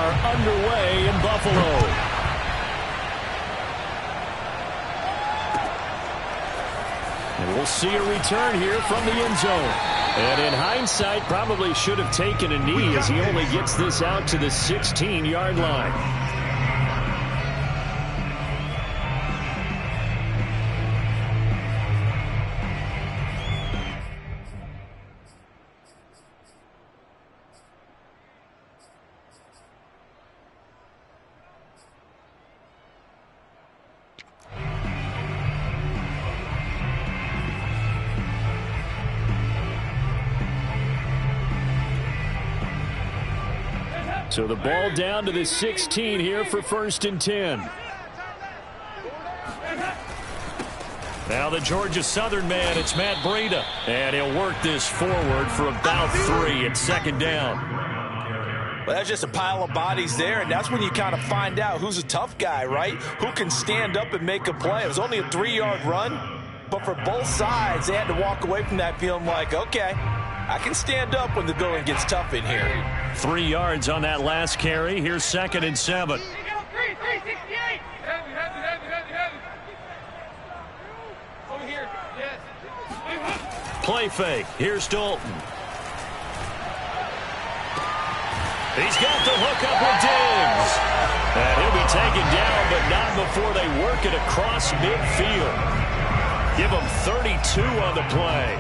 are underway in Buffalo. And we'll see a return here from the end zone. And in hindsight, probably should have taken a knee as he only gets this out to the 16-yard line. So the ball down to the 16 here for 1st and 10. Now the Georgia Southern man, it's Matt Breida. And he'll work this forward for about 3 at 2nd down. Well, that's just a pile of bodies there, and that's when you kind of find out who's a tough guy, right? Who can stand up and make a play. It was only a 3-yard run, but for both sides, they had to walk away from that feeling like, okay, I can stand up when the going gets tough in here. 3 yards on that last carry. Here's 2nd and 7. Play fake. Here's Dalton. He's got the hook up with Diggs. And he'll be taken down, but not before they work it across midfield. Give him 32 on the play.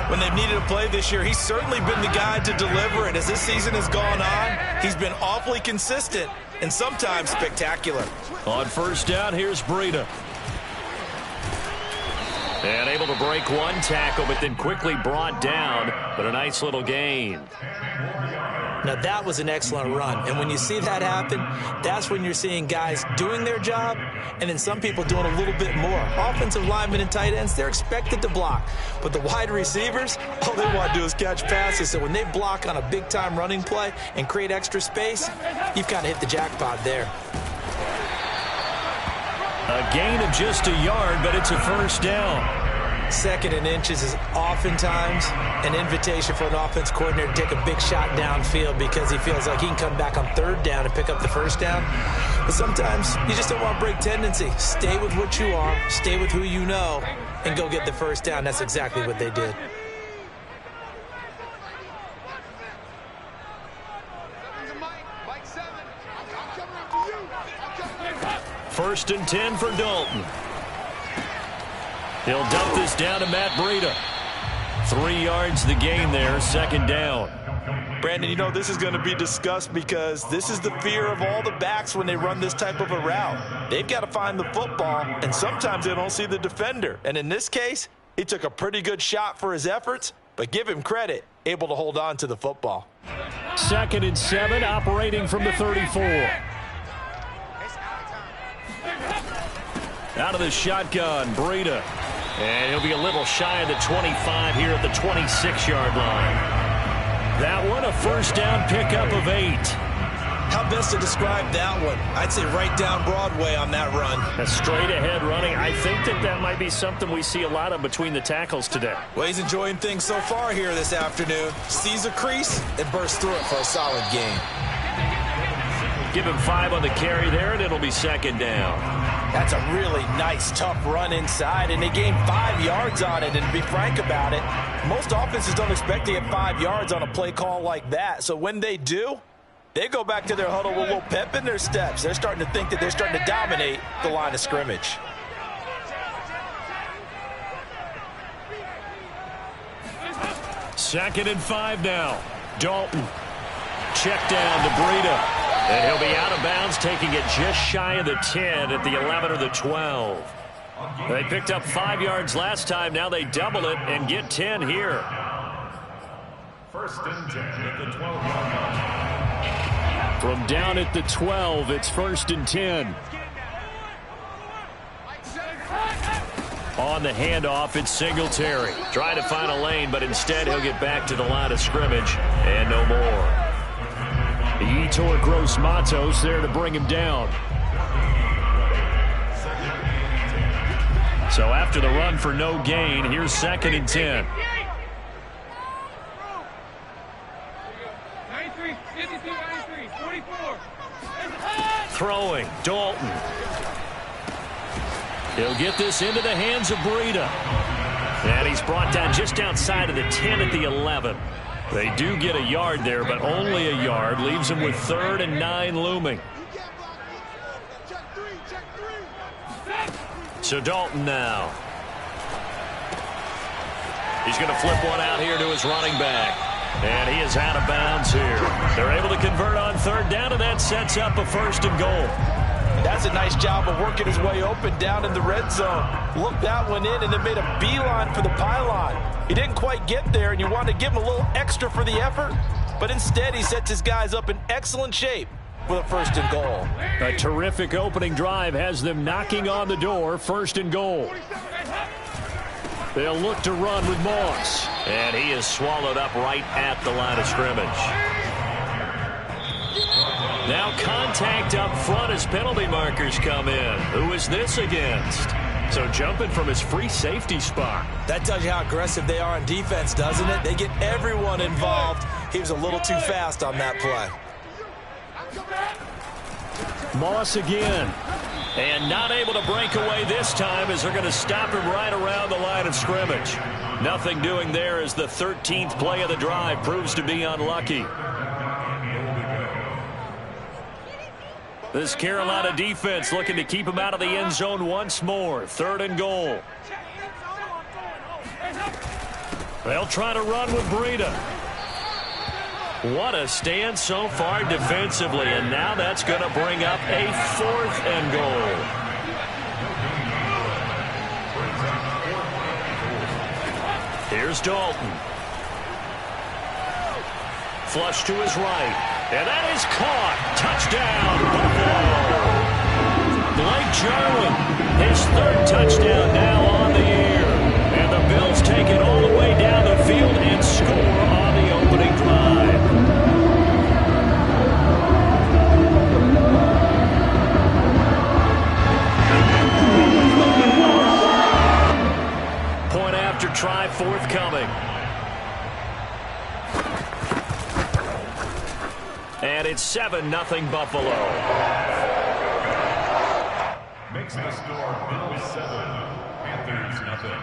When they've needed a play this year, he's certainly been the guy to deliver it. As this season has gone on, he's been awfully consistent and sometimes spectacular. On 1st down, here's Breida. And able to break one tackle, but then quickly brought down. But a nice little gain. Now, that was an excellent run. And when you see that happen, that's when you're seeing guys doing their job and then some people doing a little bit more. Offensive linemen and tight ends, they're expected to block. But the wide receivers, all they want to do is catch passes. So when they block on a big-time running play and create extra space, you've kind of hit the jackpot there. A gain of just a yard, but it's a 1st down. 2nd and inches is oftentimes an invitation for an offense coordinator to take a big shot downfield because he feels like he can come back on 3rd down and pick up the 1st down. But sometimes you just don't want to break tendency. Stay with what you are, stay with who you know, and go get the 1st down. That's exactly what they did. First and 10 for Dalton. He'll dump this down to Matt Breida. 3 yards the gain there, 2nd down. Brandon, you know this is going to be discussed because this is the fear of all the backs when they run this type of a route. They've got to find the football, and sometimes they don't see the defender. And in this case, he took a pretty good shot for his efforts, but give him credit, able to hold on to the football. 2nd and 7, operating from the 34. Out of the shotgun, Breida. And he'll be a little shy of the 25 here at the 26-yard line. That one, a 1st down pickup of 8. How best to describe that one? I'd say right down Broadway on that run. A straight-ahead running. I think that might be something we see a lot of between the tackles today. Well, he's enjoying things so far here this afternoon. Sees a crease and bursts through it for a solid gain. Give him 5 on the carry there, and it'll be 2nd down. That's a really nice, tough run inside, and they gained 5 yards on it. And to be frank about it, most offenses don't expect to get 5 yards on a play call like that. So when they do, they go back to their huddle with a little pep in their steps. They're starting to think that they're starting to dominate the line of scrimmage. Second and 5 now. Dalton. Check down to Breida. And he'll be out of bounds, taking it just shy of the 10 at the 11 or the 12. They picked up 5 yards last time. Now they double it and get 10 here. 1st and 10 at the 12-yard line. From down at the 12, it's 1st and 10. On the handoff, it's Singletary. Trying to find a lane, but instead he'll get back to the line of scrimmage and no more. Yetur Gross-Matos there to bring him down. So after the run for no gain, here's 2nd and 10. 93, 52, 93, 44. throwing. Dalton. He'll get this into the hands of Breida. And he's brought down just outside of the 10 at the 11. They do get a yard there, but only a yard. Leaves him with 3rd and 9 looming. So Dalton now. He's going to flip one out here to his running back. And he is out of bounds here. They're able to convert on 3rd down, and that sets up a 1st and goal. That's a nice job of working his way open down in the red zone. Looked that one in and then made a beeline for the pylon. He didn't quite get there, and you wanted to give him a little extra for the effort. But instead, he sets his guys up in excellent shape with a 1st and goal. A terrific opening drive has them knocking on the door. 1st and goal. They'll look to run with Moss. And he is swallowed up right at the line of scrimmage. Now contact up front as penalty markers come in. Who is this against? So jumping from his free safety spot. That tells you how aggressive they are on defense, doesn't it? They get everyone involved. He was a little too fast on that play. Moss again. And not able to break away this time as they're going to stop him right around the line of scrimmage. Nothing doing there as the 13th play of the drive proves to be unlucky. This Carolina defense looking to keep him out of the end zone once more. 3rd and goal. They'll try to run with Breida. What a stand so far defensively, and now that's going to bring up a 4th and goal. Here's Dalton. Flush to his right. And that is caught. Touchdown, Buffalo. Blake Jarwin, his 3rd touchdown now on the year. And the Bills take it all the way down the field and score on the opening drive. Point after try forthcoming. And it's 7-0 Buffalo. Makes the score Bills 7, Panthers nothing.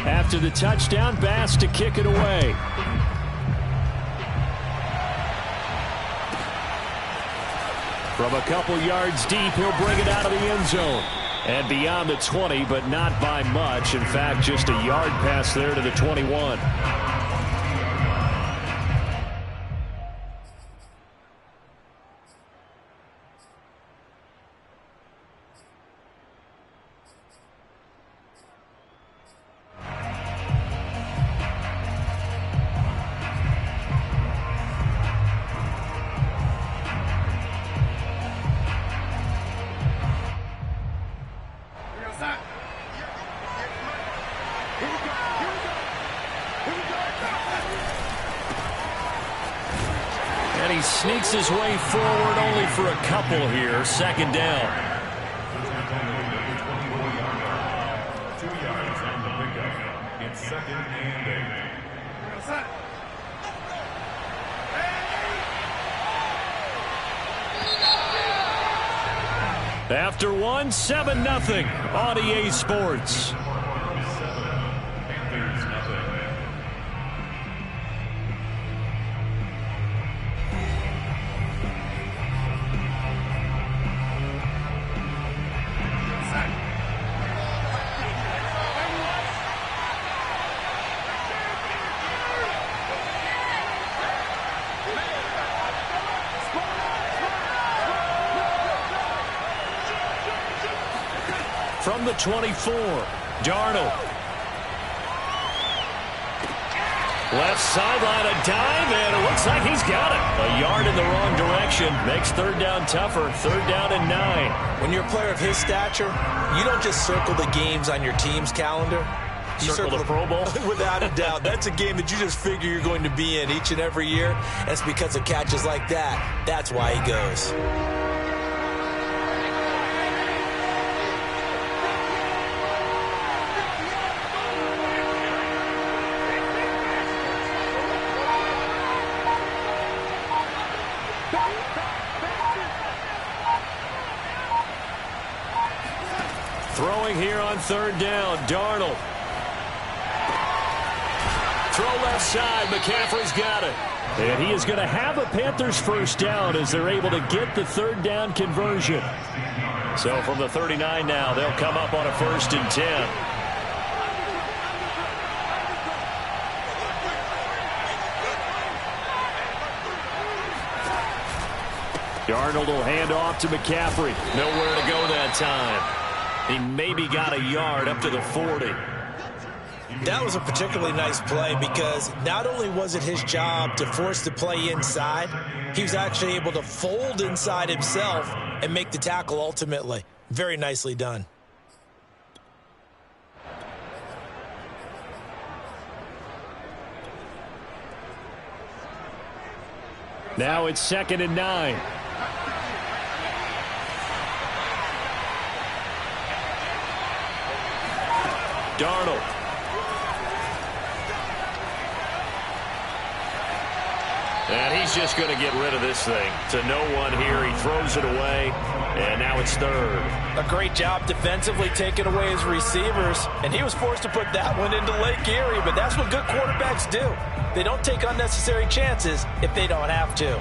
After the touchdown, Bass to kick it away. From a couple yards deep, he'll bring it out of the end zone. And beyond the 20, but not by much. In fact, just a yard pass there to the 21. And he sneaks his way forward only for a couple here. 2nd down. 2 yards on the pickup. It's 2nd and 8. After one, 7-0 on EA Sports. Panthers nothing. From the 24, Darnold. Left sideline, a dive, and it looks like he's got it. A yard in the wrong direction. Makes third down tougher. Third down and 9. When you're a player of his stature, you don't just circle the games on your team's calendar. You circle the Pro Bowl? Without a doubt. That's a game that you just figure you're going to be in each and every year. And it's because of catches like that. That's why he goes. Throwing here on third down, Darnold. Throw left side, McCaffrey's got it. And he is going to have a Panthers first down as they're able to get the third down conversion. So from the 39 now, they'll come up on a 1st and 10. Darnold will hand off to McCaffrey. Nowhere to go that time. He maybe got a yard up to the 40. That was a particularly nice play because not only was it his job to force the play inside, he was actually able to fold inside himself and make the tackle ultimately. Very nicely done. Now it's 2nd and 9. Darnold. And he's just going to get rid of this thing. To no one here. He throws it away. And now it's 3rd. A great job defensively taking away his receivers. And he was forced to put that one into Lake Erie. But that's what good quarterbacks do. They don't take unnecessary chances if they don't have to.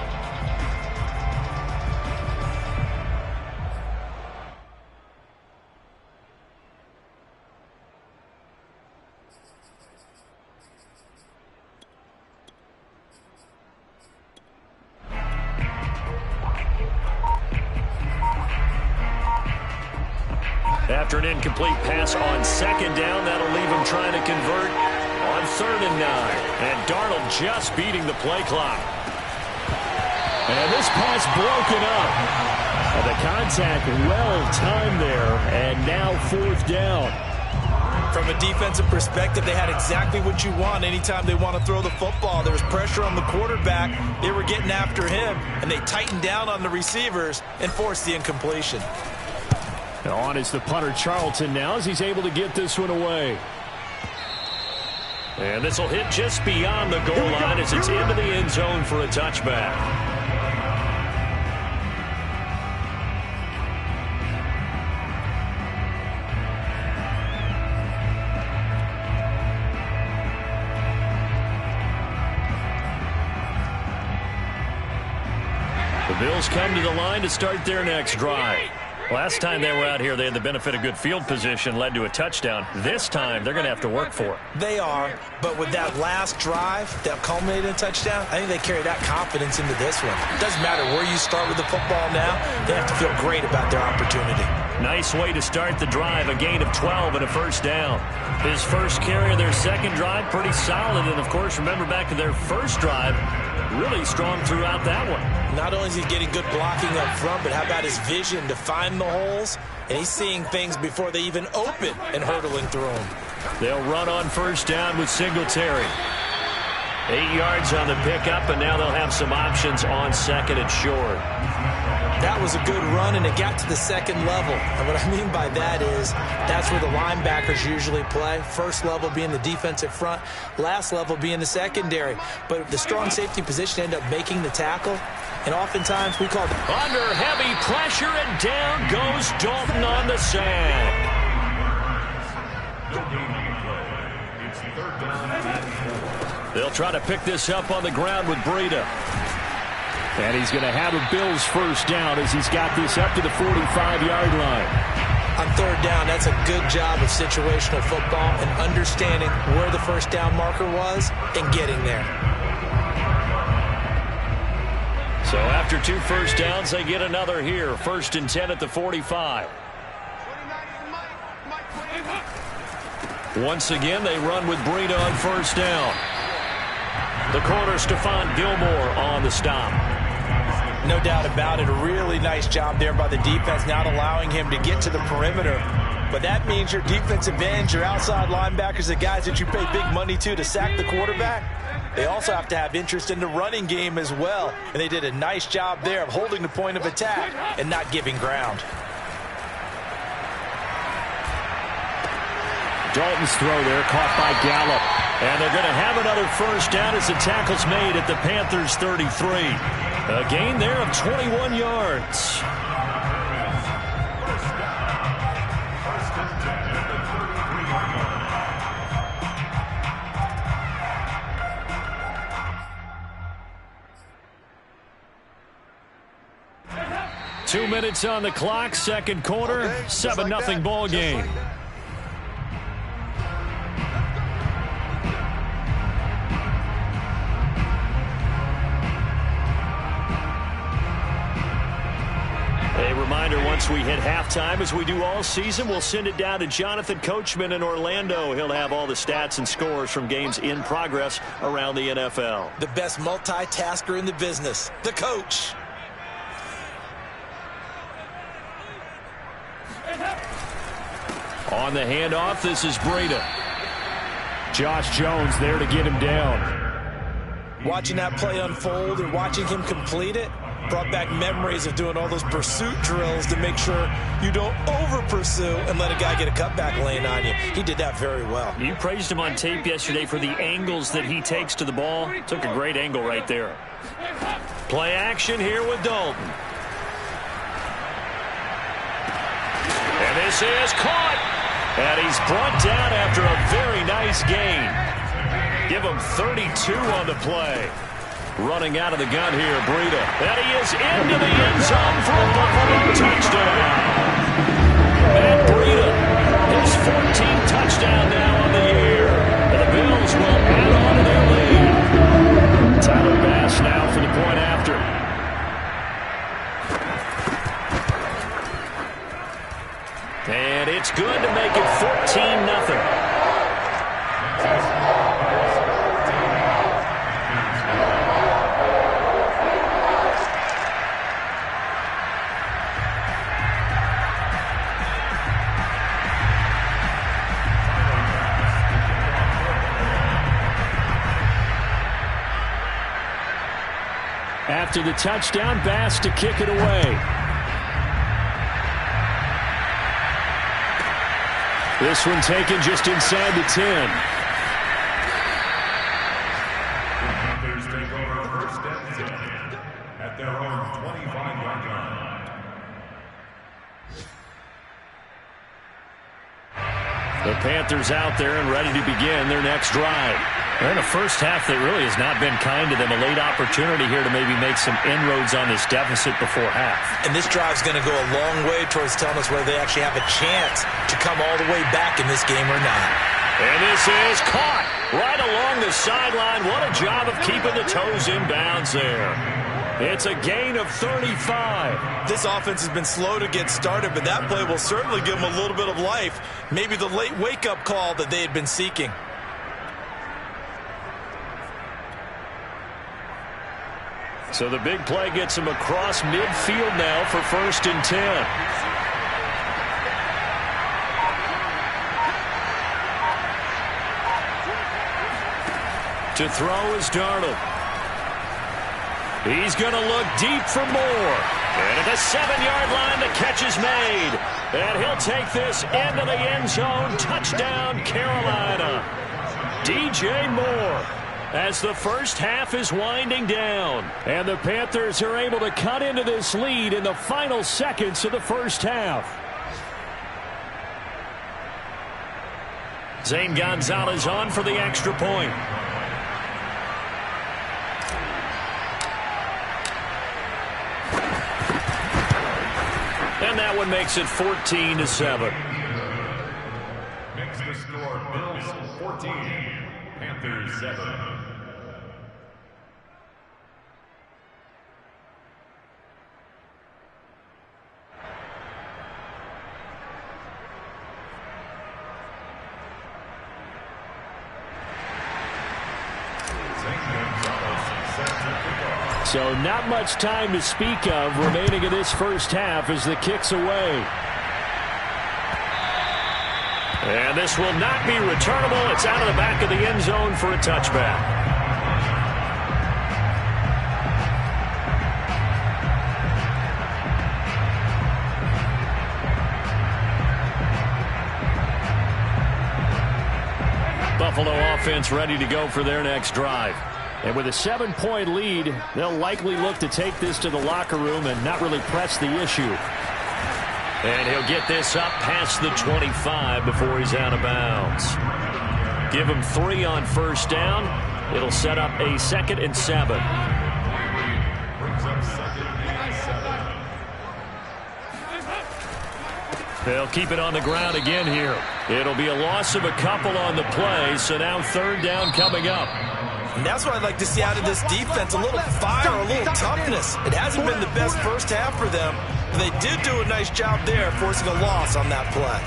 After an incomplete pass on 2nd down, that'll leave him trying to convert on 3rd and 9. And Darnold just beating the play clock. And this pass broken up. And the contact well-timed there, and now 4th down. From a defensive perspective, they had exactly what you want anytime they want to throw the football. There was pressure on the quarterback. They were getting after him, and they tightened down on the receivers and forced the incompletion. On is the punter, Charlton, now as he's able to get this one away. And this will hit just beyond the goal line as it's into the end zone for a touchback. The Bills come to the line to start their next drive. Last time they were out here, they had the benefit of good field position, led to a touchdown. This time, they're going to have to work for it. They are, but with that last drive that culminated in a touchdown, I think they carry that confidence into this one. It doesn't matter where you start with the football now. They have to feel great about their opportunity. Nice way to start the drive, a gain of 12 and a first down. His first carry of their second drive, pretty solid. And, of course, remember back to their first drive, really strong throughout that one. Not only is he getting good blocking up front, but how about his vision to find the holes? And he's seeing things before they even open and hurtling through them. They'll run on first down with Singletary. 8 yards on the pickup, and now they'll have some options on 2nd and short. That was a good run, and it got to the second level. And what I mean by that is that's where the linebackers usually play. First level being the defensive front, last level being the secondary. But the strong safety position ended up making the tackle, and oftentimes we call it under heavy pressure, and down goes Dalton on the sand. They'll try to pick this up on the ground with Breida. And he's going to have a Bills first down as he's got this up to the 45-yard line. On third down, that's a good job of situational football and understanding where the first down marker was and getting there. So after 2 first downs, they get another here. 1st and 10 at the 45. Once again, they run with Breida on first down. The corner, Stephon Gilmore on the stop. No doubt about it. A really nice job there by the defense, not allowing him to get to the perimeter. But that means your defensive ends, your outside linebackers, the guys that you pay big money to sack the quarterback, they also have to have interest in the running game as well. And they did a nice job there of holding the point of attack and not giving ground. Dalton's throw there caught by Gallup. And they're going to have another first down as the tackle's made at the Panthers' 33. A gain there of 21 yards. 2 minutes on the clock, second quarter, 7-0 ball game. A reminder, once we hit halftime, as we do all season, we'll send it down to Jonathan Coachman in Orlando. He'll have all the stats and scores from games in progress around the NFL. The best multitasker in the business, the coach. On the handoff, this is Breida. Josh Jones there to get him down. Watching that play unfold and watching him complete it brought back memories of doing all those pursuit drills to make sure you don't over-pursue and let a guy get a cutback lane on you. He did that very well. You praised him on tape yesterday for the angles that he takes to the ball. Took a great angle right there. Play action here with Dalton. And this is caught. And he's brought down after a very nice gain. Give him 32 on the play. Running out of the gun here, Breida. And he is into the end zone for a Buffalo touchdown. Matt Breida, his 14th touchdown now on the year. And the Bills will add on to their lead. Tyler Bass now for the point after. And it's good to make it 14-0. After the touchdown, Bass to kick it away. This one taken just inside the 10. The Panthers take over first and 10 at their own 25-yard line. The Panthers out there and ready to begin their next drive. They're in a first half that really has not been kind to them. A late opportunity here to maybe make some inroads on this deficit before half. And this drive's going to go a long way towards telling us whether they actually have a chance to come all the way back in this game or not. And this is caught right along the sideline. What a job of keeping the toes in bounds there. It's a gain of 35. This offense has been slow to get started, but that play will certainly give them a little bit of life. Maybe the late wake-up call that they had been seeking. So the big play gets him across midfield now for first and 10. To throw is Darnold. He's going to look deep for more. And at the 7-yard line, the catch is made. And he'll take this into the end zone. Touchdown, Carolina. DJ Moore. As the first half is winding down. And the Panthers are able to cut into this lead in the final seconds of the first half. Zane Gonzalez on for the extra point. And that one makes it 14-7. Makes the score Bills 14, Panthers 7. So not much time to speak of remaining in this first half as the kick's away. And this will not be returnable. It's out of the back of the end zone for a touchback. Buffalo offense ready to go for their next drive. And with a 7-point lead, they'll likely look to take this to the locker room and not really press the issue. And he'll get this up past the 25 before he's out of bounds. Give him 3 on first down. It'll set up a 2nd and 7. They'll keep it on the ground again here. It'll be a loss of a couple on the play, so now 3rd down coming up. And that's what I'd like to see out of this defense, a little fire, a little toughness. It hasn't been the best first half for them, but they did do a nice job there, forcing a loss on that play.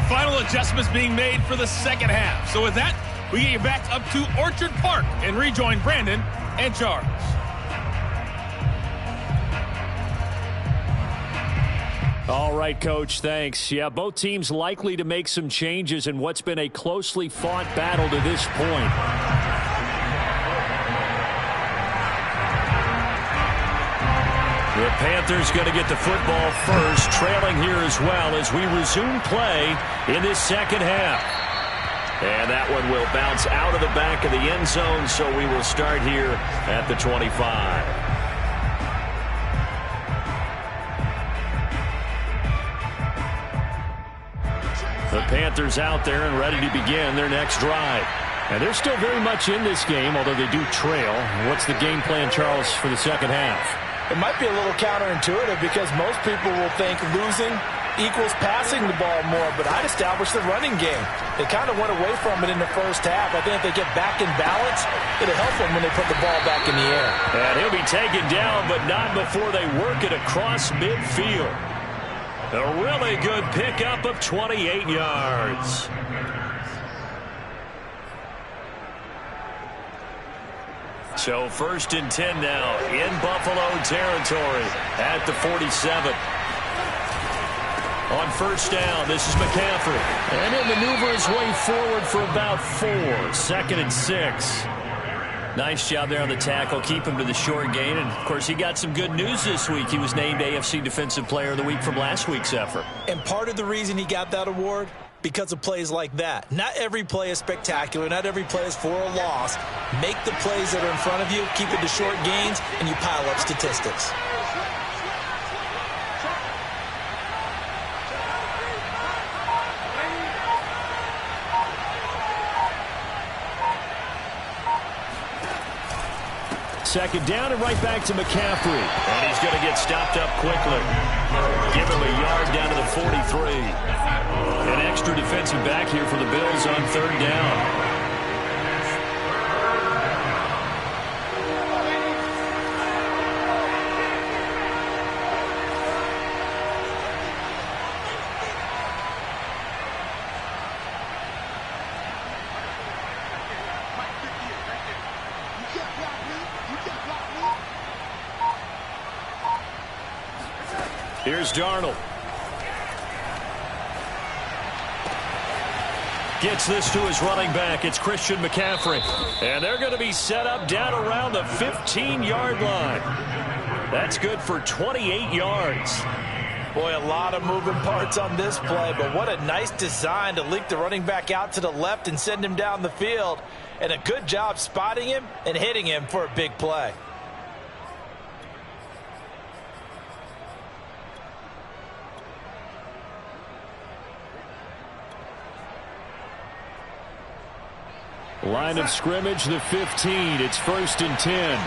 Final adjustments being made for the second half. So with that, we get you back up to Orchard Park and rejoin Brandon and Charles. All right, Coach, thanks. Yeah, both teams likely to make some changes in what's been a closely fought battle to this point. The Panthers going to get the football first, trailing here as well as we resume play in this second half. And that one will bounce out of the back of the end zone, so we will start here at the 25. The Panthers out there and ready to begin their next drive. And they're still very much in this game, although they do trail. What's the game plan, Charles, for the second half? It might be a little counterintuitive because most people will think losing equals passing the ball more, but I'd establish the running game. They kind of went away from it in the first half. I think if they get back in balance, it'll help them when they put the ball back in the air. And he'll be taken down, but not before they work it across midfield. A really good pickup of 28 yards. So 1st and 10 now in Buffalo territory at the 47. On first down, this is McCaffrey. And he'll maneuver his way forward for about 4. 2nd and 6. Nice job there on the tackle. Keep him to the short gain. And, of course, he got some good news this week. He was named AFC Defensive Player of the Week from last week's effort. And part of the reason he got that award, because of plays like that. Not every play is spectacular. Not every play is for a loss. Make the plays that are in front of you, keep it to short gains, and you pile up statistics. Second down and right back to McCaffrey. And he's going to get stopped up quickly. Give him a yard down to the 43. An extra defensive back here for the Bills on 3rd down. Here's Darnold. Gets this to his running back. It's Christian McCaffrey. And they're going to be set up down around the 15-yard line. That's good for 28 yards. Boy, a lot of moving parts on this play, but what a nice design to link the running back out to the left and send him down the field. And a good job spotting him and hitting him for a big play. Line of scrimmage, the 15. It's 1st and 10.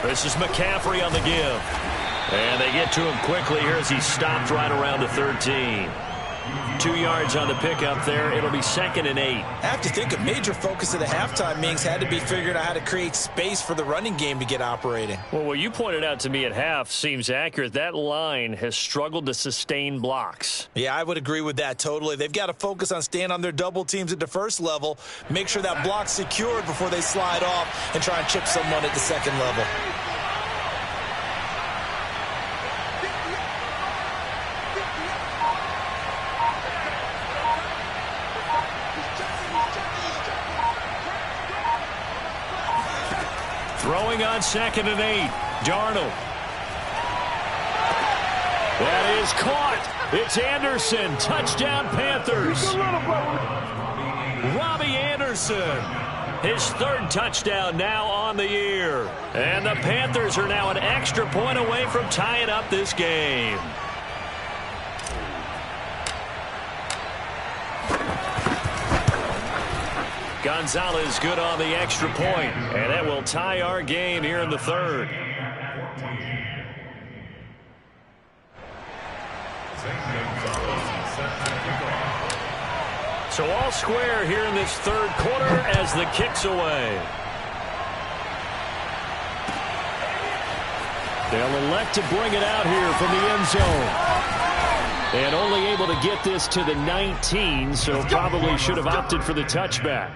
This is McCaffrey on the give. And they get to him quickly here as he stopped right around the 13. 2 yards on the pickup there. It'll be 2nd and 8. I have to think a major focus of the halftime meetings had to be figuring out how to create space for the running game to get operating. Well, what you pointed out to me at half seems accurate. That line has struggled to sustain blocks. Yeah, I would agree with that totally. They've got to focus on staying on their double teams at the first level, make sure that block's secured before they slide off and try and chip someone at the second level. Throwing on 2nd and 8. Darnold. That is caught. It's Anderson. Touchdown, Panthers. Robbie Anderson. His 3rd touchdown now on the year. And the Panthers are now an extra point away from tying up this game. Gonzalez good on the extra point, and that will tie our game here in the 3rd. So all square here in this 3rd quarter as the kick's away. They'll elect to bring it out here from the end zone. And only able to get this to the 19, so probably should have opted for the touchback.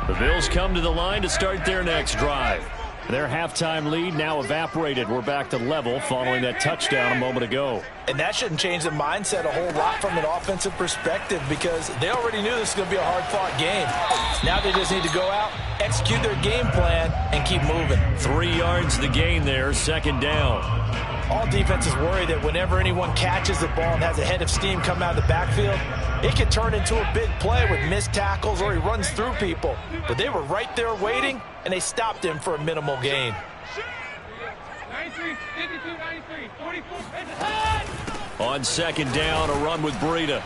The Bills come to the line to start their next drive. Their halftime lead now evaporated. We're back to level following that touchdown a moment ago. And that shouldn't change the mindset a whole lot from an offensive perspective because they already knew this was going to be a hard-fought game. Now they just need to go out, execute their game plan, and keep moving. 3 yards the gain there, 2nd down. All defenses worry that whenever anyone catches the ball and has a head of steam come out of the backfield, it can turn into a big play with missed tackles or he runs through people. But they were right there waiting, and they stopped him for a minimal gain. 93, 52, 93, 44. On 2nd down, a run with Breida.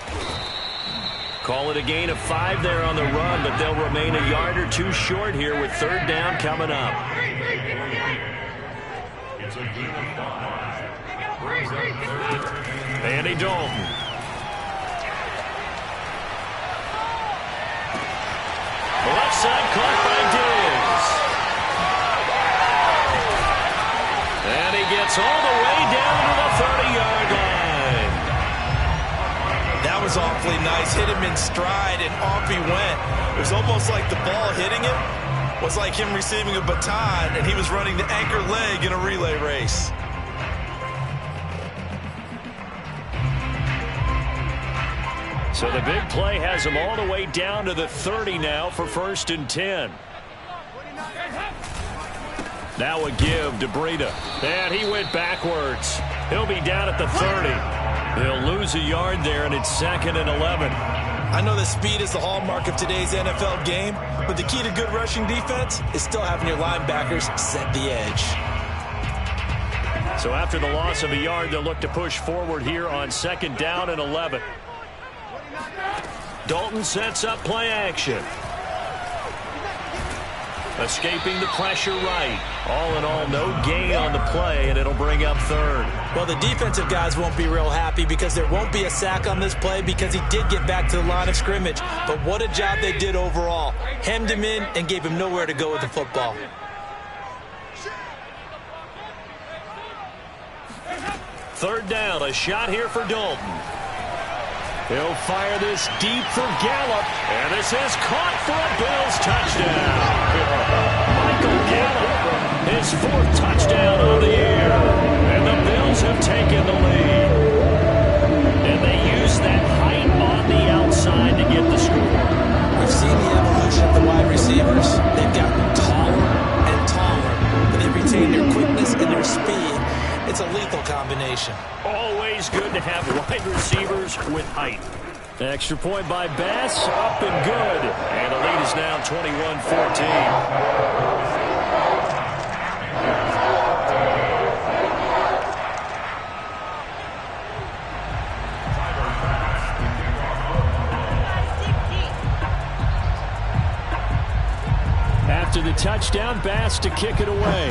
Call it a gain of 5 there on the run, but they'll remain a yard or 2 short here with 3rd down coming up. It's a gain of 5. Andy Dalton. Left side caught by Diggs. And he gets all the way down to the 30-yard line. That was awfully nice. Hit him in stride, and off he went. It was almost like the ball hitting him was like him receiving a baton, and he was running the anchor leg in a relay race. So the big play has him all the way down to the 30 now for 1st and 10. Now a give to Breida. And he went backwards. He'll be down at the 30. He'll lose a yard there, and it's 2nd and 11. I know that speed is the hallmark of today's NFL game, but the key to good rushing defense is still having your linebackers set the edge. So after the loss of a yard, they'll look to push forward here on 2nd down and 11. Dalton sets up play action. Escaping the pressure right. All in all, no gain on the play, and it'll bring up 3rd. Well, the defensive guys won't be real happy because there won't be a sack on this play because he did get back to the line of scrimmage. But what a job they did overall. Hemmed him in and gave him nowhere to go with the football. Third down, a shot here for Dalton. He'll fire this deep for Gallup, and this is caught for a Bills touchdown. Michael Gallup, his 4th touchdown of the year, and the Bills have taken the lead. And they use that height on the outside to get the score. We've seen the evolution of the wide receivers. They've gotten taller and taller, but they've retained their quickness and their speed. It's a lethal combination. Always good to have wide receivers with height. Extra point by Bass, up and good. And the lead is now 21-14. After the touchdown, Bass to kick it away.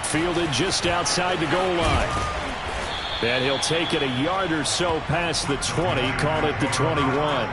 Fielded just outside the goal line. And he'll take it a yard or so past the 20, call it the 21.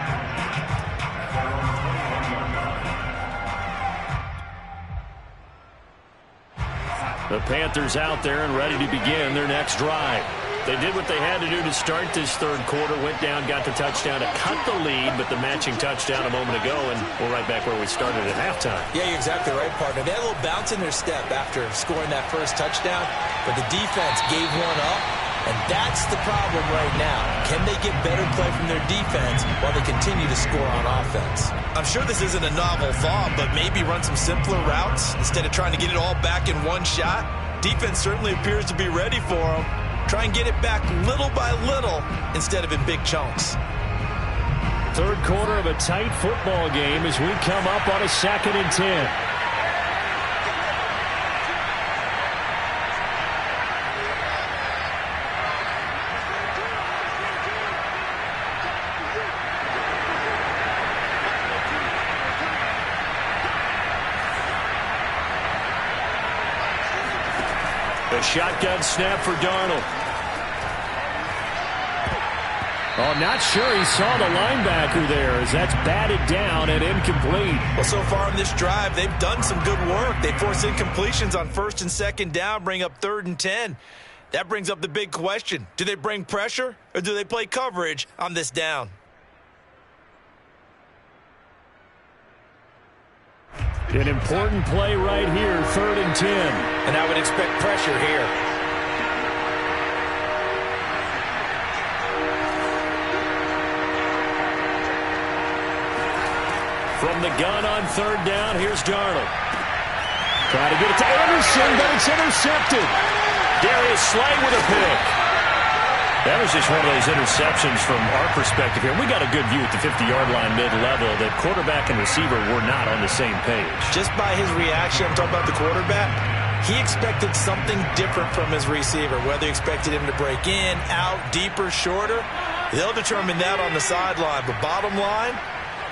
The Panthers out there and ready to begin their next drive. They did what they had to do to start this third quarter, went down, got the touchdown to cut the lead, but the matching touchdown a moment ago, and we're right back where we started at halftime. Yeah, you're exactly right, partner. They had a little bounce in their step after scoring that first touchdown, but the defense gave one up, and that's the problem right now. Can they get better play from their defense while they continue to score on offense? I'm sure this isn't a novel thought, but maybe run some simpler routes instead of trying to get it all back in one shot. Defense certainly appears to be ready for them. Try and get it back little by little instead of in big chunks. Third quarter of a tight football game as we come up on a 2nd and 10. A shotgun snap for Darnold. Oh, not sure he saw the linebacker there as that's batted down and incomplete. Well, so far in this drive, they've done some good work. They force incompletions on 1st and 2nd down, bring up 3rd and 10. That brings up the big question. Do they bring pressure or do they play coverage on this down? An important play right here, 3rd and 10. And I would expect pressure here. From the gun on 3rd down, here's Darnold. Trying to get it to Anderson, but it's intercepted. Darius Slay with a pick. That was just one of those interceptions from our perspective here. We got a good view at the 50-yard line mid-level that quarterback and receiver were not on the same page. Just by his reaction, I'm talking about the quarterback, he expected something different from his receiver, whether he expected him to break in, out, deeper, shorter. They'll determine that on the sideline. But bottom line,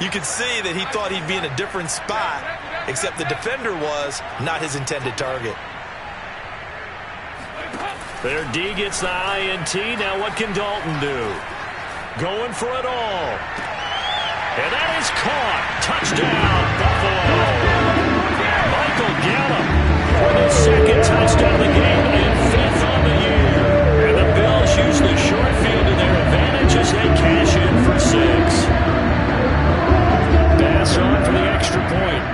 you could see that he thought he'd be in a different spot, except the defender was not his intended target. Their D gets the INT. Now what can Dalton do? Going for it all. And that is caught. Touchdown, Buffalo. Michael Gallup for the 2nd touchdown of the game and 5th on the year. And the Bills use the short field to their advantage as they cash in for 6. Bass on for the extra point.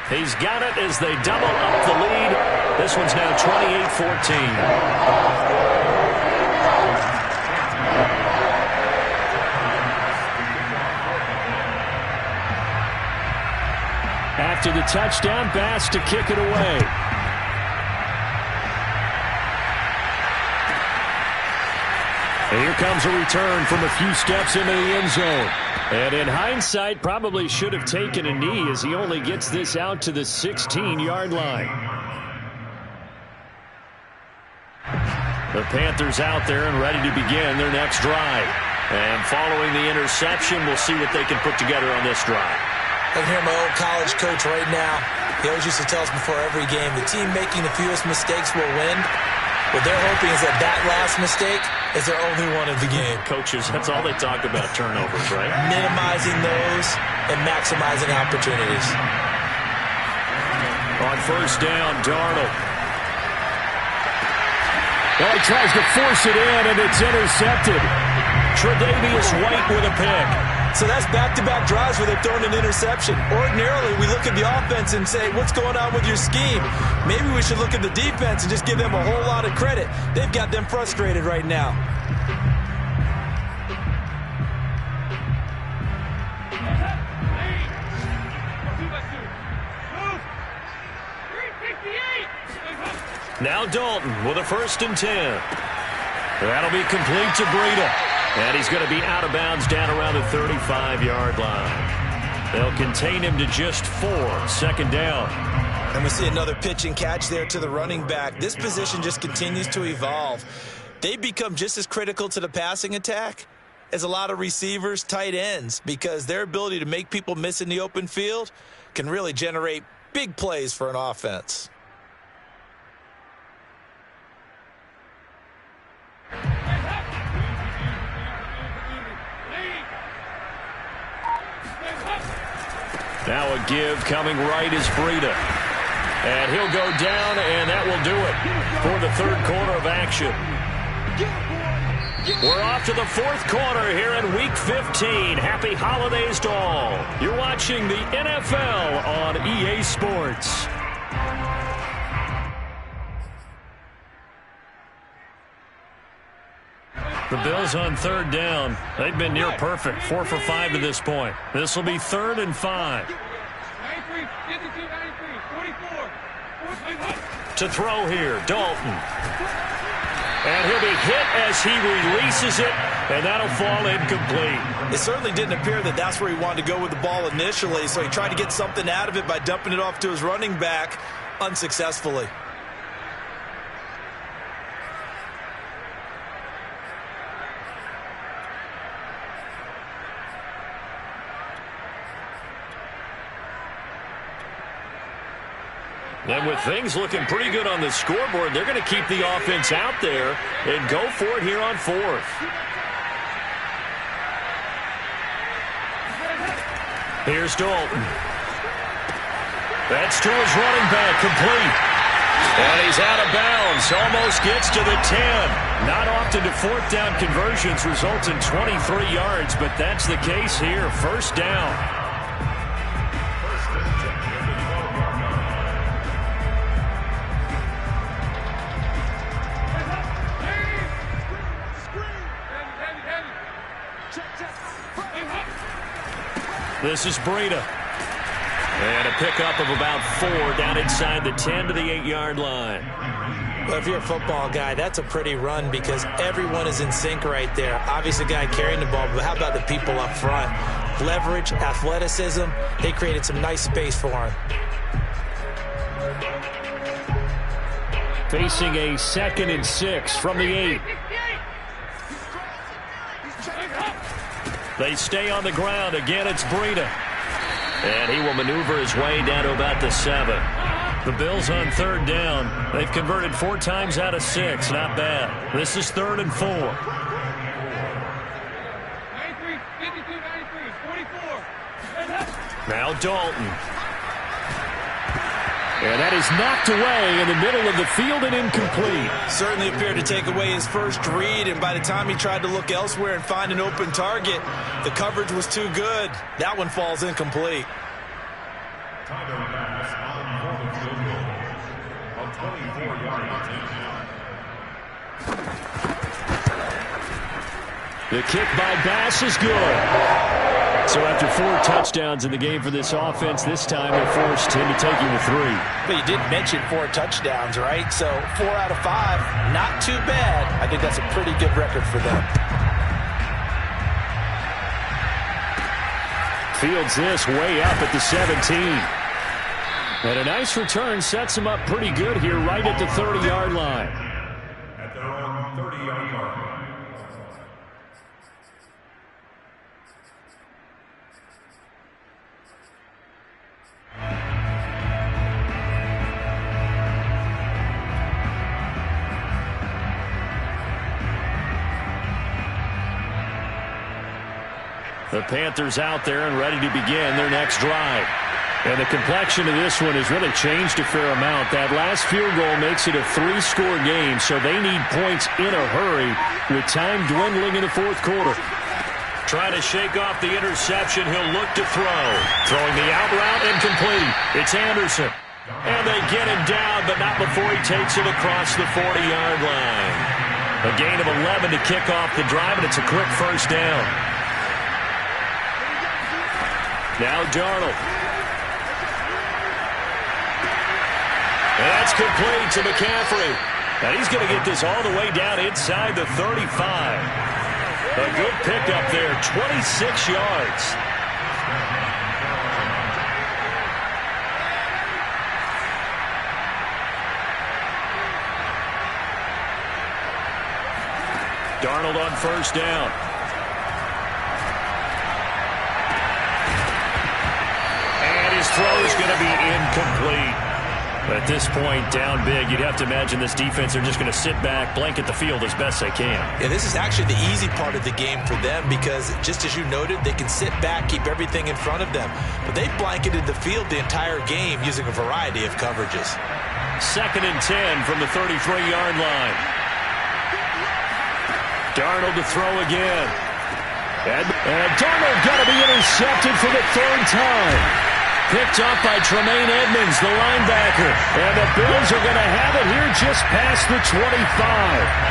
He's got it as they double up the lead. This one's now 28-14. After the touchdown, Bass to kick it away. And here comes a return from a few steps into the end zone. And in hindsight, probably should have taken a knee as he only gets this out to the 16-yard line. The Panthers out there and ready to begin their next drive. And following the interception, we'll see what they can put together on this drive. I can hear my old college coach right now. He always used to tell us before every game, the team making the fewest mistakes will win. What they're hoping is that last mistake is their only one of the game. Coaches, that's all they talk about, turnovers, right? Minimizing those and maximizing opportunities. On 1st down, Darnold. Well, he tries to force it in, and it's intercepted. Tre'Davious White with a pick. So that's back-to-back drives where they've thrown an interception. Ordinarily, we look at the offense and say, what's going on with your scheme? Maybe we should look at the defense and just give them a whole lot of credit. They've got them frustrated right now. Now Dalton with a 1st and 10. That'll be complete to Breida. And he's going to be out of bounds down around the 35-yard line. They'll contain him to just 4. Second down. And we see another pitch and catch there to the running back. This position just continues to evolve. They become just as critical to the passing attack as a lot of receivers, tight ends, because their ability to make people miss in the open field can really generate big plays for an offense. Now a give coming right is Breida. And he'll go down, and that will do it for the third quarter of action. We're off to the fourth quarter here in Week 15. Happy holidays to all. You're watching the NFL on EA Sports. The Bills on third down. They've been near perfect. 4 for 5 to this point. This will be 3rd and 5. 93, 52, 93, 44. To throw here, Dalton. And he'll be hit as he releases it, and that'll fall incomplete. It certainly didn't appear that that's where he wanted to go with the ball initially, so he tried to get something out of it by dumping it off to his running back unsuccessfully. And with things looking pretty good on the scoreboard, they're going to keep the offense out there and go for it here on 4th. Here's Dalton. That's to his running back, complete. And he's out of bounds, almost gets to the 10. Not often do 4th down conversions result in 23 yards, but that's the case here. First down. This is Breida. And a pickup of about 4 down inside the 10 to the 8-yard line. Well, if you're a football guy, that's a pretty run because everyone is in sync right there. Obviously, the guy carrying the ball, but how about the people up front? Leverage, athleticism, they created some nice space for him. Facing a 2nd and 6 from the 8. They stay on the ground. Again, it's Breida. And he will maneuver his way down to about the 7. The Bills on third down. They've converted 4 times out of 6. Not bad. This is 3rd and 4. 93, 52, 93, 44. Now Dalton. And that is knocked away in the middle of the field and incomplete. Certainly appeared to take away his first read, and by the time he tried to look elsewhere and find an open target, the coverage was too good. That one falls incomplete. The kick by Bass is good. So after 4 touchdowns in the game for this offense, this time they're forced into taking the 3. But you did mention 4 touchdowns, right? So 4 out of 5, not too bad. I think that's a pretty good record for them. Fields this way up at the 17. And a nice return sets him up pretty good here right at the 30-yard line. At their own 30-yard line. The Panthers out there and ready to begin their next drive. And the complexion of this one has really changed a fair amount. That last field goal makes it a 3-score game, so they need points in a hurry with time dwindling in the fourth quarter. Trying to shake off the interception, he'll look to throw. Throwing the out route incomplete. It's Anderson. And they get him down, but not before he takes it across the 40-yard line. A gain of 11 to kick off the drive, and it's a quick first down. Now Darnold. And that's complete to McCaffrey. And he's going to get this all the way down inside the 35. A good pickup there, 26 yards. Darnold on first down. And his throw is going to be incomplete. At this point, down big, you'd have to imagine this defense are just going to sit back, blanket the field as best they can. Yeah, this is actually the easy part of the game for them because, just as you noted, they can sit back, keep everything in front of them. But they blanketed the field the entire game using a variety of coverages. 2nd and 10 from the 33-yard line. Darnold to throw again. And Darnold got to be intercepted for the 3rd time. Picked up by Tremaine Edmonds, the linebacker. And the Bills are going to have it here just past the 25.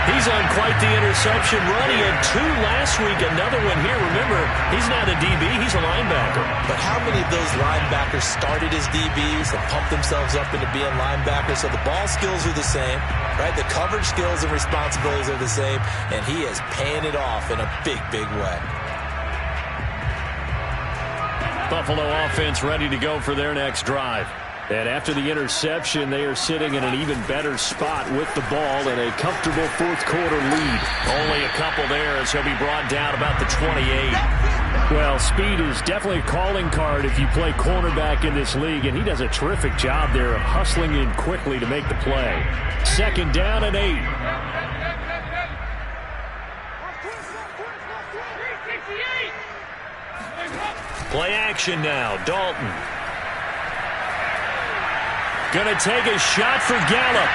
He's on quite the interception run. He had 2 last week, another one here. Remember, he's not a DB, he's a linebacker. But how many of those linebackers started as DBs and pumped themselves up into being linebackers? So the ball skills are the same, right? The coverage skills and responsibilities are the same. And he is paying it off in a big, big way. Buffalo offense ready to go for their next drive. And after the interception, they are sitting in an even better spot with the ball and a comfortable 4th quarter lead. Only a couple there as he'll be brought down about the 28. Well, speed is definitely a calling card if you play cornerback in this league, and he does a terrific job there of hustling in quickly to make the play. 2nd down and 8. Play action now. Dalton. Gonna take a shot for Gallup.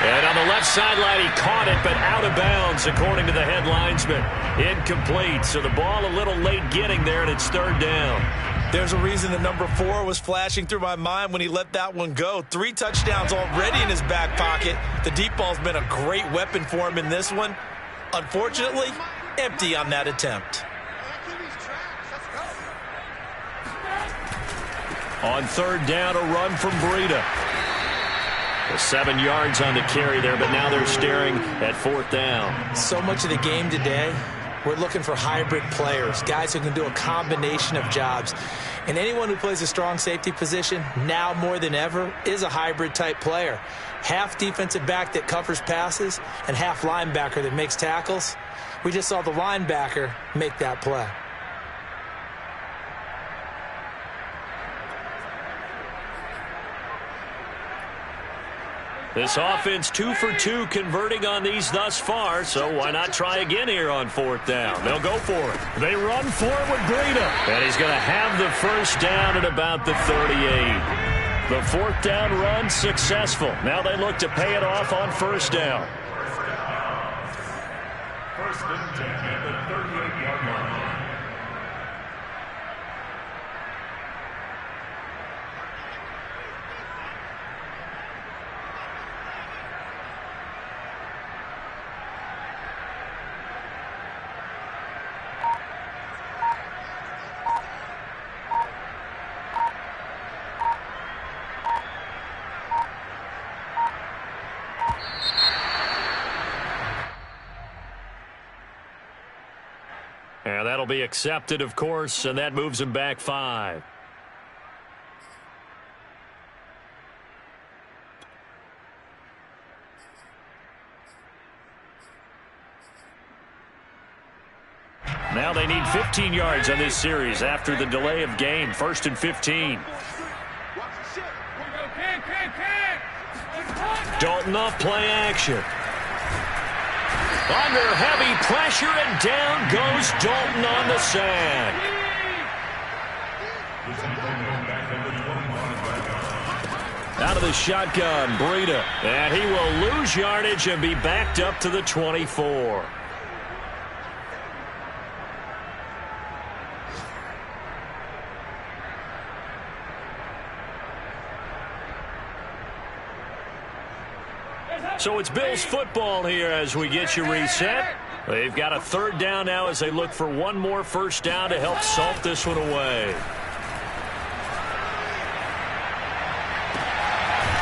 And on the left sideline, he caught it, but out of bounds, according to the head linesman. Incomplete, so the ball a little late getting there, and it's 3rd down. There's a reason the number 4 was flashing through my mind when he let that one go. 3 touchdowns already in his back pocket. The deep ball's been a great weapon for him in this one. Unfortunately, empty on that attempt. On 3rd down, a run from Breida. 7 yards on the carry there, but now they're staring at 4th down. So much of the game today, we're looking for hybrid players, guys who can do a combination of jobs. And anyone who plays a strong safety position, now more than ever, is a hybrid-type player. Half defensive back that covers passes and half linebacker that makes tackles. We just saw the linebacker make that play. This offense 2 for 2 converting on these thus far, so why not try again here on 4th down? They'll go for it. They run for it with Breida. And he's going to have the 1st down at about the 38. The 4th down run successful. Now they look to pay it off on 1st down. 1st and 10 at the 38-yard line. And that'll be accepted, of course, and that moves him back 5. Now they need 15 yards on this series after the delay of game. 1st and 15. Dalton off play action. Under heavy pressure, and down goes Dalton on the sack. Out of the shotgun, Breida. And he will lose yardage and be backed up to the 24. So it's Bills football here as we get you reset. They've got a 3rd down now as they look for one more 1st down to help salt this one away.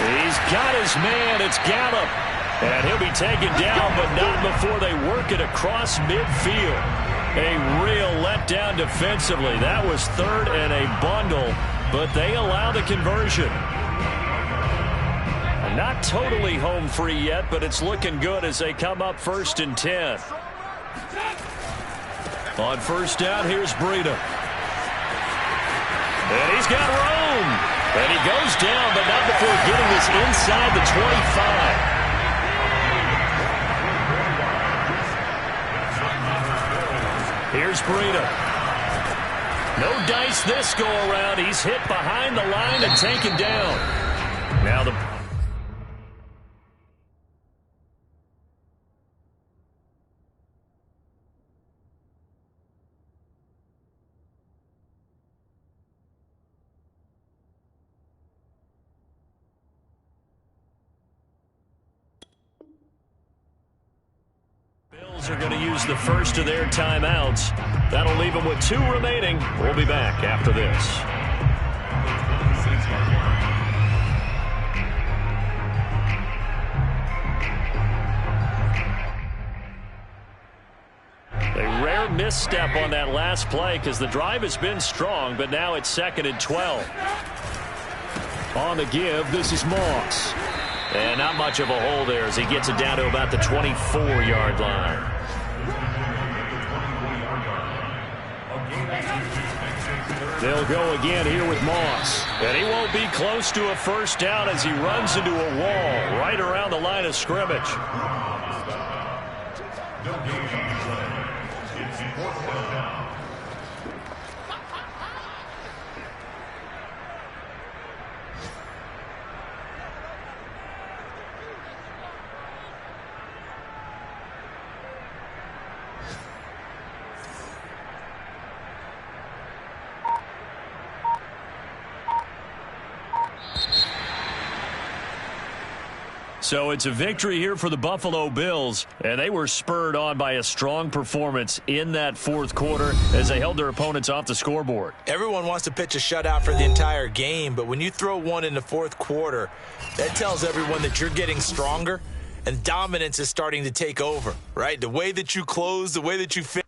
He's got his man. It's Gallup. And he'll be taken down, but not before they work it across midfield. A real letdown defensively. That was 3rd and a bundle, but they allow the conversion. Not totally home free yet, but it's looking good as they come up 1st and 10. On first down, here's Breida. And he's got room. And he goes down, but not before getting this inside the 25. Here's Breida. No dice this go-around. He's hit behind the line and taken down. Now the... Bills are going to use the first of their timeouts. That'll leave them with 2 remaining. We'll be back after this. A rare misstep on that last play because the drive has been strong, but now it's 2nd and 12. On the give, this is Moss. And not much of a hole there as he gets it down to about the 24-yard line. They'll go again here with Moss. And he won't be close to a first down as he runs into a wall right around the line of scrimmage. So it's a victory here for the Buffalo Bills, and they were spurred on by a strong performance in that 4th quarter as they held their opponents off the scoreboard. Everyone wants to pitch a shutout for the entire game, but when you throw one in the 4th quarter, that tells everyone that you're getting stronger and dominance is starting to take over, right? The way that you close, the way that you fit.